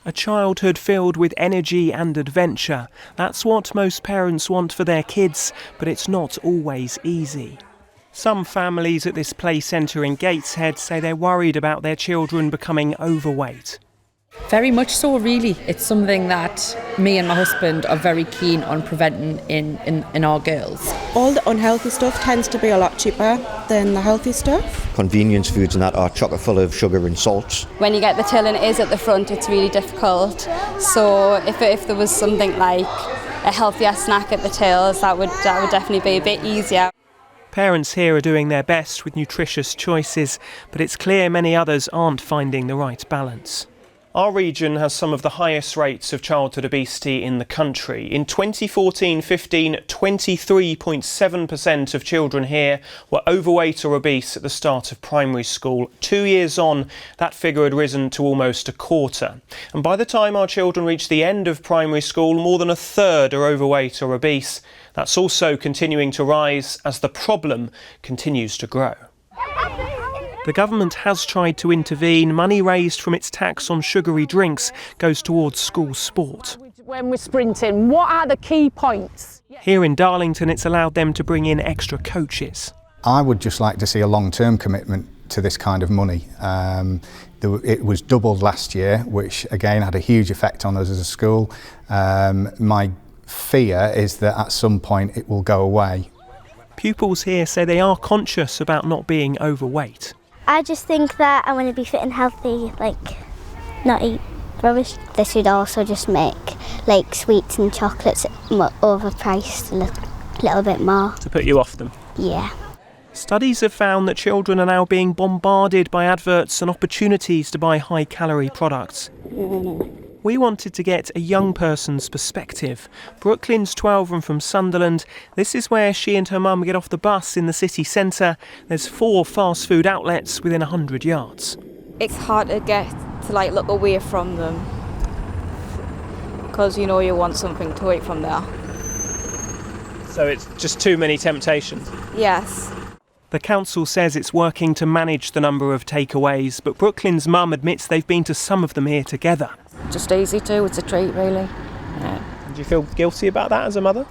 A childhood filled with energy and adventure. That's what most parents want for their kids, but it's not always easy. Some families at this play centre in Gateshead say they're worried about their children becoming overweight. Very much so, really. It's something that me and my husband are very keen on preventing in our girls. All the unhealthy stuff tends to be a lot cheaper than the healthy stuff. Convenience foods and that are chock full of sugar and salts. When you get the till and it is at the front, it's really difficult. So if there was something like a healthier snack at the tills, that would definitely be a bit easier. Parents here are doing their best with nutritious choices, but it's clear many others aren't finding the right balance. Our region has some of the highest rates of childhood obesity in the country. In 2014-15, 23.7% of children here were overweight or obese at the start of primary school. 2 years on, that figure had risen to almost a quarter. And by the time our children reach the end of primary school, more than a third are overweight or obese. That's also continuing to rise as the problem continues to grow. The government has tried to intervene. Money raised from its tax on sugary drinks goes towards school sport. When we're sprinting, what are the key points? Here in Darlington, it's allowed them to bring in extra coaches. I would just like to see a long-term commitment to this kind of money. It was doubled last year, which again had a huge effect on us as a school. My fear is that at some point it will go away. Pupils here say they are conscious about not being overweight. I just think that I want to be fit and healthy, not eat rubbish. They should also just make sweets and chocolates overpriced a little bit more. To put you off them? Yeah. Studies have found that children are now being bombarded by adverts and opportunities to buy high-calorie products. We wanted to get a young person's perspective. Brooklyn's 12 and from Sunderland. This is where she and her mum get off the bus in the city centre. There's 4 fast food outlets within 100 yards. It's hard to get to look away from them because you want something to eat from there. So it's just too many temptations? Yes. The council says it's working to manage the number of takeaways, but Brooklyn's mum admits they've been to some of them here together. Just easy to, it's a treat really. Yeah. Do you feel guilty about that as a mother?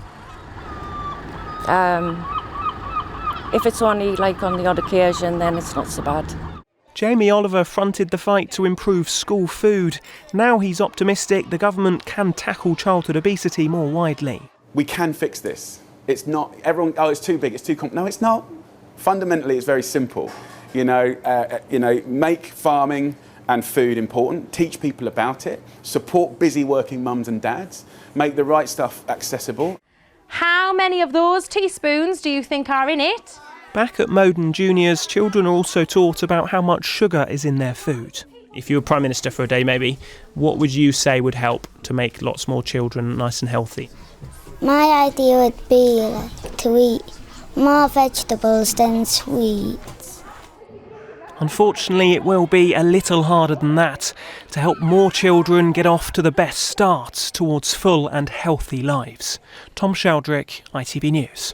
If it's only on the odd occasion, then it's not so bad. Jamie Oliver fronted the fight to improve school food. Now he's optimistic the government can tackle childhood obesity more widely. We can fix this. It's not everyone. Oh, it's too big. It's too complex. No, it's not. Fundamentally, it's very simple. Make farming and food important. Teach people about it. Support busy working mums and dads. Make the right stuff accessible. How many of those teaspoons do you think are in it? Back at Moden Juniors, children are also taught about how much sugar is in their food. If you were Prime Minister for a day, maybe, what would you say would help to make lots more children nice and healthy? My idea would be to eat more vegetables than sweets. Unfortunately, it will be a little harder than that to help more children get off to the best start towards full and healthy lives. Tom Sheldrick, ITV News.